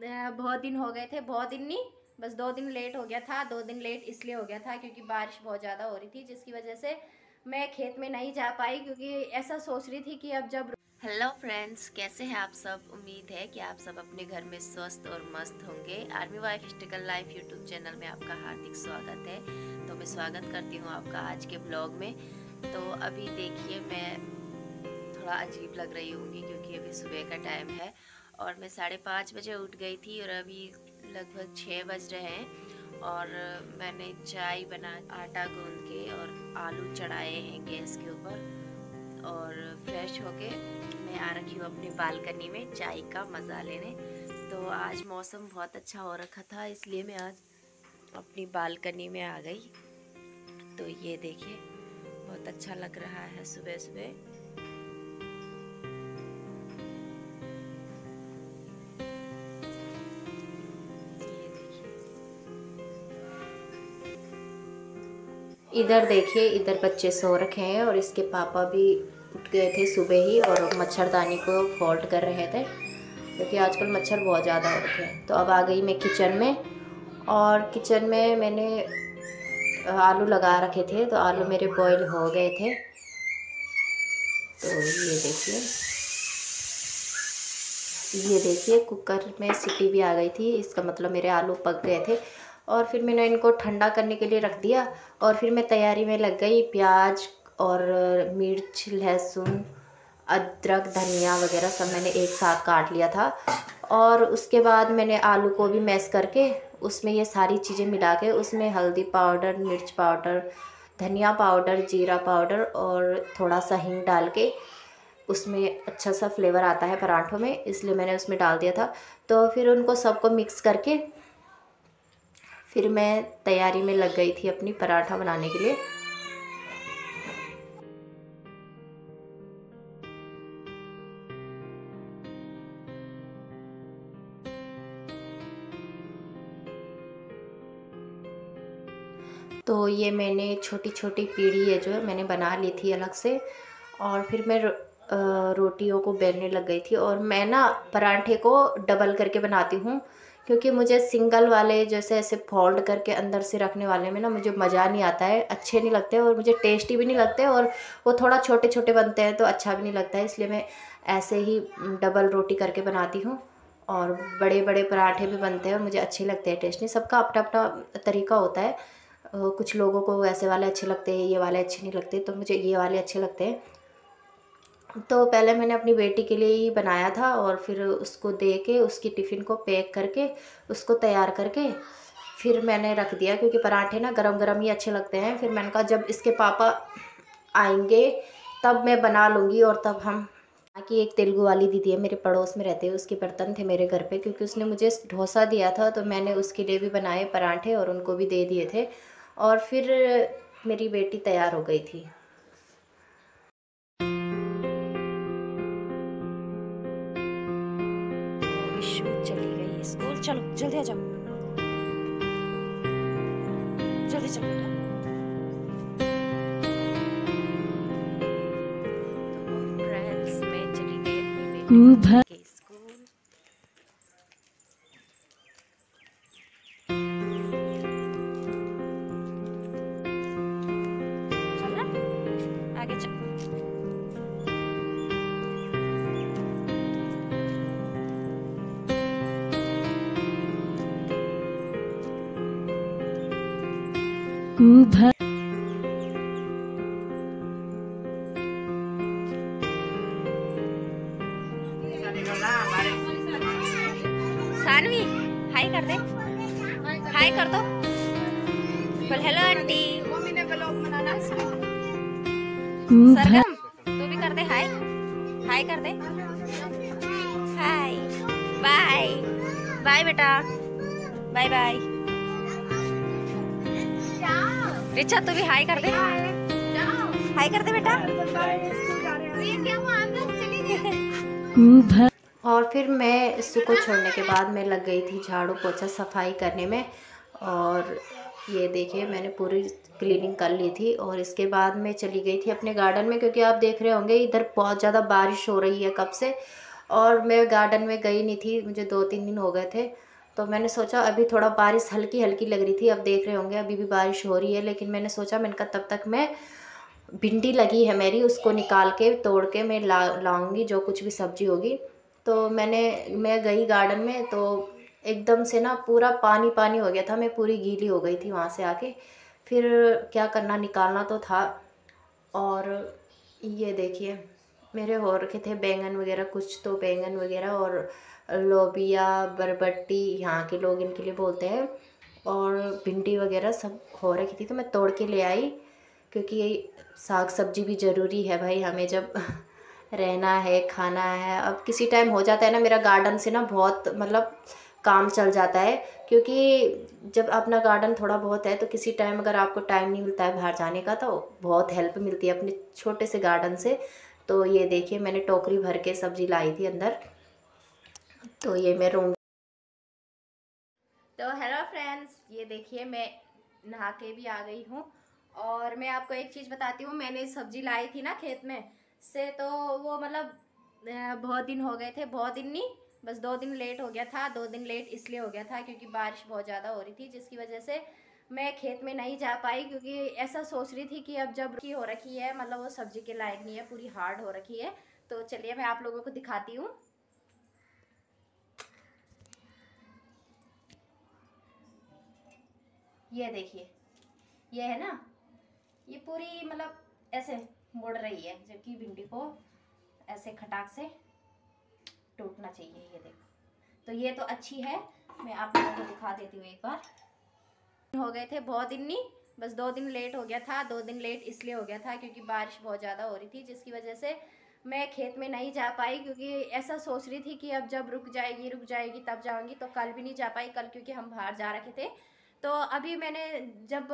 बहुत दिन हो गए थे, बहुत दिन नहीं, बस 2 दिन लेट हो गया था। 2 दिन लेट इसलिए हो गया था क्योंकि बारिश बहुत ज़्यादा हो रही थी, जिसकी वजह से मैं खेत में नहीं जा पाई, क्योंकि ऐसा सोच रही थी कि अब जब। हेलो फ्रेंड्स, कैसे हैं आप सब। उम्मीद है कि आप सब अपने घर में स्वस्थ और मस्त होंगे। Army wife struggle life YouTube channel में आपका हार्दिक स्वागत है। तो मैं स्वागत करती हूँ आपका आज के ब्लॉग में। तो अभी देखिए, मैं थोड़ा अजीब लग रही होंगी क्योंकि अभी सुबह का टाइम है और मैं 5:30 बजे उठ गई थी और अभी लगभग 6 बज रहे हैं। और मैंने चाय बना, आटा गूंद के और आलू चढ़ाए हैं गैस के ऊपर और फ्रेश होके मैं आ रखी हूँ अपनी बालकनी में चाय का मज़ा लेने। तो आज मौसम बहुत अच्छा हो रखा था, इसलिए मैं आज अपनी बालकनी में आ गई। तो ये देखिए, बहुत अच्छा लग रहा है सुबह सुबह। इधर देखिए, इधर बच्चे सो रखे हैं और इसके पापा भी उठ गए थे सुबह ही और मच्छरदानी को फोल्ड कर रहे थे क्योंकि आजकल मच्छर बहुत ज़्यादा हो रखे हैं। तो अब आ गई मैं किचन में, और किचन में मैंने आलू लगा रखे थे, तो आलू मेरे बॉईल हो गए थे। तो ये देखिए कुकर में सीटी भी आ गई थी, इसका मतलब मेरे आलू पक गए थे। और फिर मैंने इनको ठंडा करने के लिए रख दिया और फिर मैं तैयारी में लग गई। प्याज और मिर्च, लहसुन, अदरक, धनिया वगैरह सब मैंने एक साथ काट लिया था। और उसके बाद मैंने आलू को भी मैश करके उसमें ये सारी चीज़ें मिला के उसमें हल्दी पाउडर, मिर्च पाउडर, धनिया पाउडर, जीरा पाउडर और थोड़ा सा हींग डाल के, उसमें अच्छा सा फ्लेवर आता है पराठों में, इसलिए मैंने उसमें डाल दिया था। तो फिर उनको सबको मिक्स करके फिर मैं तैयारी में लग गई थी अपनी पराठा बनाने के लिए। तो ये मैंने छोटी छोटी पीढ़ी है जो मैंने बना ली थी अलग से, और फिर मैं रोटियों को बेलने लग गई थी। और मैं ना पराठे को डबल करके बनाती हूँ क्योंकि मुझे सिंगल वाले जैसे ऐसे फोल्ड करके अंदर से रखने वाले में ना मुझे मज़ा नहीं आता है, अच्छे नहीं लगते और मुझे टेस्टी भी नहीं लगते, और वो थोड़ा छोटे छोटे बनते हैं तो अच्छा भी नहीं लगता है। इसलिए मैं ऐसे ही डबल रोटी करके बनाती हूँ। और बड़े बड़े पराठे भी बनते हैं और मुझे अच्छे लगते हैं, टेस्टी। सबका अपना अपना तरीका होता है। कुछ लोगों को वैसे वाले अच्छे लगते हैं, ये वाले अच्छे नहीं लगते, तो मुझे ये वाले अच्छे लगते हैं। तो पहले मैंने अपनी बेटी के लिए ही बनाया था और फिर उसको दे के उसकी टिफ़िन को पैक करके उसको तैयार करके फिर मैंने रख दिया, क्योंकि पराठे ना गरम गरम ही अच्छे लगते हैं। फिर मैंने कहा जब इसके पापा आएंगे तब मैं बना लूँगी, और तब हम कि एक तेलुगु वाली दीदी है मेरे पड़ोस में रहते हैं, उसके बर्तन थे मेरे घर पे, क्योंकि उसने मुझे डोसा दिया था तो मैंने उसके लिए भी बनाए पराठे और उनको भी दे दिए थे। और फिर मेरी बेटी तैयार हो गई थी। विशु चली गई स्कूल, चलो जल्दी आ जाओ, जल्दी चलो बेटा। फ्रेंड्स, मैं चली गई अपनी बेटी के स्कूल। चल आगे चल। सानवी हाय कर दे, हाय कर दो, बोल हेलो आंटी। मम्मी ने ब्लॉग बनाना। सरगम तू भी कर दे हाय, हाय कर दे, हाय, बाय बाय बेटा, बाय बाय। रिचा तू भी हाय कर दे, हाय कर दे बेटा। और फिर मैं इसू को छोड़ने के बाद मैं लग गई थी झाड़ू पोछा सफाई करने में। और ये देखिए मैंने पूरी क्लीनिंग कर ली थी और इसके बाद मैं चली गई थी अपने गार्डन में, क्योंकि आप देख रहे होंगे इधर बहुत ज़्यादा बारिश हो रही है कब से। और मैं गार्डन में गई नहीं थी, मुझे 2-3 दिन हो गए थे। तो मैंने सोचा अभी थोड़ा बारिश हल्की हल्की लग रही थी, अब देख रहे होंगे अभी भी बारिश हो रही है, लेकिन मैंने सोचा मैंने कहा तब तक मैं भिंडी लगी है मेरी, उसको निकाल के तोड़ के मैं लाऊंगी जो कुछ भी सब्जी होगी। तो मैं गई गार्डन में, तो एकदम से ना पूरा पानी पानी हो गया था, मैं पूरी गीली हो गई थी वहाँ से आके। फिर क्या करना, निकालना तो था। और ये देखिए मेरे हो रखे थे बैंगन वगैरह, कुछ तो बैंगन वगैरह और लोबिया, बरबट्टी यहाँ के लोग इनके लिए बोलते हैं, और भिंडी वगैरह सब हो रखी थी। तो मैं तोड़ के ले आई, क्योंकि साग सब्जी भी ज़रूरी है भाई हमें, जब रहना है खाना है। अब किसी टाइम हो जाता है ना, मेरा गार्डन से ना बहुत मतलब काम चल जाता है, क्योंकि जब अपना गार्डन थोड़ा बहुत है तो किसी टाइम अगर आपको टाइम नहीं मिलता है बाहर जाने का, तो बहुत हेल्प मिलती है अपने छोटे से गार्डन से। तो ये देखिए मैंने टोकरी भर के सब्जी लाई थी अंदर, तो ये मैं रूम। तो हेलो फ्रेंड्स, ये देखिए मैं नहा के भी आ गई हूँ। और मैं आपको एक चीज़ बताती हूँ, मैंने सब्जी लाई थी ना खेत में से, तो वो मतलब बहुत दिन हो गए थे, बहुत दिन नहीं, बस 2 दिन लेट हो गया था। 2 दिन लेट इसलिए हो गया था क्योंकि बारिश बहुत ज़्यादा हो रही थी, जिसकी वजह से मैं खेत में नहीं जा पाई। क्योंकि ऐसा सोच रही थी कि अब जब की हो रखी है, मतलब वो सब्जी के लायक नहीं है, पूरी हार्ड हो रखी है। तो चलिए मैं आप लोगों को दिखाती हूँ। ये देखिए, ये है ना, ये पूरी मतलब ऐसे मुड़ रही है, जबकि भिंडी को ऐसे खटाक से टूटना चाहिए। ये देखो, तो ये तो अच्छी है, मैं आप लोगों को दिखा देती हूँ एक बार। हो गए थे बहुत दिन नहीं, बस 2 दिन लेट हो गया था। 2 दिन लेट इसलिए हो गया था क्योंकि बारिश बहुत ज़्यादा हो रही थी, जिसकी वजह से मैं खेत में नहीं जा पाई। क्योंकि ऐसा सोच रही थी कि अब जब रुक जाएगी तब जाऊंगी, तो कल भी नहीं जा पाई, कल क्योंकि हम बाहर जा रखे थे। तो अभी मैंने जब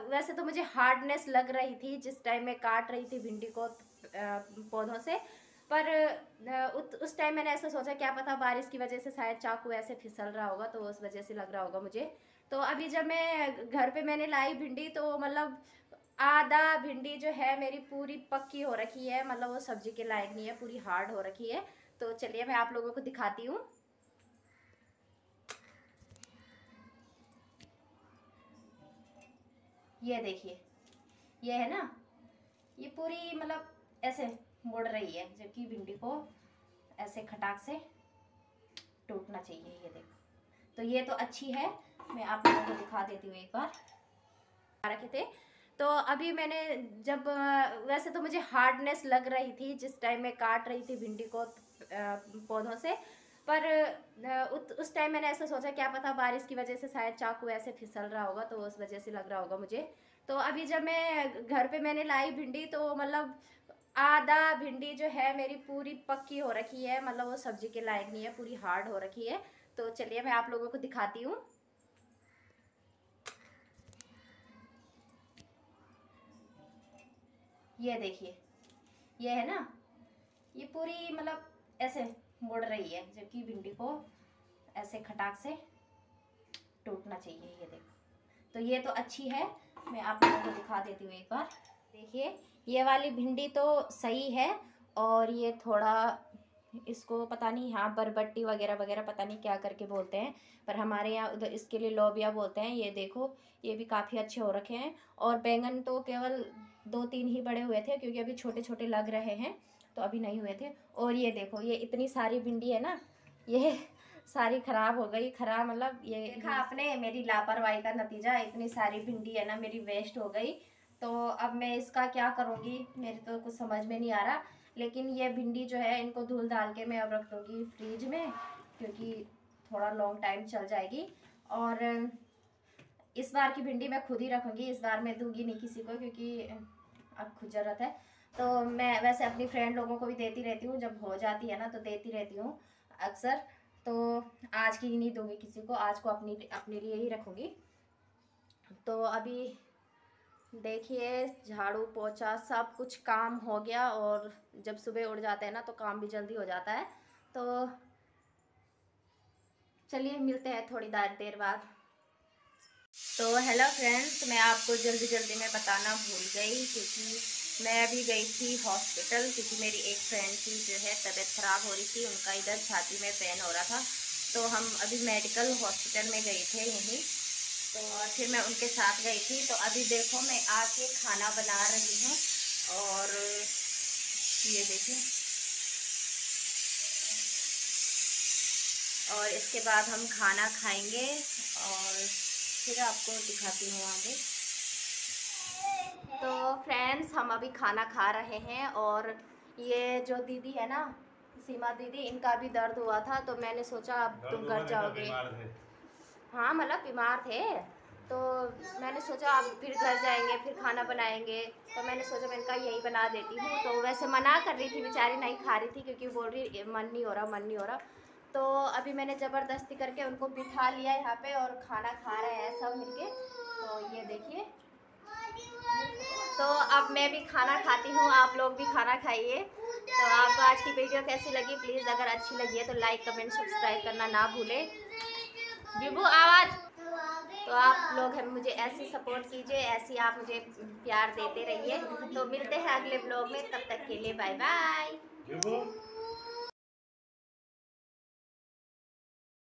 वैसे तो मुझे हार्डनेस लग रही थी जिस टाइम मैं काट रही थी भिंडी को पौधों से, पर उस टाइम मैंने ऐसा सोचा क्या पता बारिश की वजह से शायद चाकू ऐसे फिसल रहा होगा, तो उस वजह से लग रहा होगा मुझे। तो अभी जब मैं घर पे मैंने लाई भिंडी, तो मतलब आधा भिंडी जो है मेरी पूरी पक्की हो रखी है, मतलब वो सब्जी के लायक नहीं है, पूरी हार्ड हो रखी है। तो चलिए मैं आप लोगों को दिखाती हूँ। ये देखिए, ये है ना, ये पूरी मतलब ऐसे मुड़ रही है, जबकि भिंडी को ऐसे खटाक से टूटना चाहिए। ये देखो, तो ये तो अच्छी है, मैं आप लोगों को दिखा देती हूँ एक बार। रखे थे, तो अभी मैंने जब वैसे तो मुझे हार्डनेस लग रही थी जिस टाइम मैं काट रही थी भिंडी को पौधों से, पर उस टाइम मैंने ऐसा सोचा क्या पता बारिश की वजह से शायद चाकू ऐसे फिसल रहा होगा, तो उस वजह से लग रहा होगा मुझे। तो अभी जब मैं घर पे मैंने लाई भिंडी, तो मतलब आधा भिंडी जो है मेरी पूरी पक्की हो रखी है, मतलब वो सब्जी के लायक नहीं है, पूरी हार्ड हो रखी है। तो चलिए मैं आप लोगों को दिखाती हूँ। ये देखिए, ये है ना, ये पूरी मतलब ऐसे मुड़ रही है, जबकि भिंडी को ऐसे खटाक से टूटना चाहिए। ये देखो, तो ये तो अच्छी है, मैं आप लोगों को दिखा देती हूँ एक बार। देखिए, ये वाली भिंडी तो सही है, और ये थोड़ा इसको पता नहीं, हाँ बरबट्टी वगैरह वगैरह पता नहीं क्या करके बोलते हैं, पर हमारे यहाँ उधर इसके लिए लोबिया बोलते हैं। ये देखो, ये भी काफ़ी अच्छे हो रखे हैं। और बैंगन तो केवल 2-3 ही बड़े हुए थे, क्योंकि अभी छोटे छोटे लग रहे हैं, तो अभी नहीं हुए थे। और ये देखो, ये इतनी सारी भिंडी है ना, ये सारी खराब हो गई। खराब मतलब ये देखा आपने मेरी लापरवाही का नतीजा, इतनी सारी भिंडी है ना मेरी वेस्ट हो गई। तो अब मैं इसका क्या करूँगी, मेरे तो कुछ समझ में नहीं आ रहा। लेकिन ये भिंडी जो है, इनको धुल डाल के मैं अब रख दूँगी फ्रिज में, क्योंकि थोड़ा लॉन्ग टाइम चल जाएगी। और इस बार की भिंडी मैं खुद ही रखूँगी, इस बार मैं दूंगी नहीं किसी को, क्योंकि अब खुद ज़रूरत है। तो मैं वैसे अपनी फ्रेंड लोगों को भी देती रहती हूँ, जब हो जाती है ना तो देती रहती हूँ अक्सर। तो आज की नहीं दूंगी किसी को, आज को अपने लिए ही रखूँगी। तो अभी देखिए, झाड़ू पोछा सब कुछ काम हो गया, और जब सुबह उठ जाते हैं ना तो काम भी जल्दी हो जाता है। तो चलिए मिलते हैं थोड़ी देर बाद। तो हेलो फ्रेंड्स, मैं आपको जल्दी जल्दी में बताना भूल गई, क्योंकि मैं अभी गई थी हॉस्पिटल क्योंकि मेरी एक फ्रेंड की जो है तबीयत ख़राब हो रही थी, उनका इधर छाती में पेन हो रहा था, तो हम अभी मेडिकल हॉस्पिटल में गए थे यहीं। तो और फिर मैं उनके साथ गई थी। तो अभी देखो मैं आके खाना बना रही हूँ और ये देखिए, और इसके बाद हम खाना खाएंगे और फिर आपको दिखाती हूँ आगे। तो फ्रेंड्स हम अभी खाना खा रहे हैं और ये जो दीदी है ना, सीमा दीदी, इनका भी दर्द हुआ था, तो मैंने सोचा अब तुम घर जाओगे। हाँ मतलब बीमार थे, तो मैंने सोचा अब फिर घर जाएंगे फिर खाना बनाएंगे, तो मैंने सोचा मैं इनका यही बना देती हूँ। तो वैसे मना कर रही थी बेचारी, नहीं खा रही थी क्योंकि बोल रही मन नहीं हो रहा, मन नहीं हो रहा। तो अभी मैंने ज़बरदस्ती करके उनको बिठा लिया यहाँ पे और खाना खा रहे हैं सब मिलके। तो ये देखिए, तो अब मैं भी खाना खाती हूँ, आप लोग भी खाना खाइए। तो आपको आज की वीडियो कैसी लगी, प्लीज़ अगर अच्छी लगी है तो लाइक कमेंट सब्सक्राइब करना ना भूलें। बिबू आवाज़। तो आप लोग हैं मुझे ऐसे सपोर्ट कीजिए, ऐसे आप मुझे प्यार देते रहिए। तो मिलते हैं अगले ब्लॉग में, तब तक के लिए बाय बाय।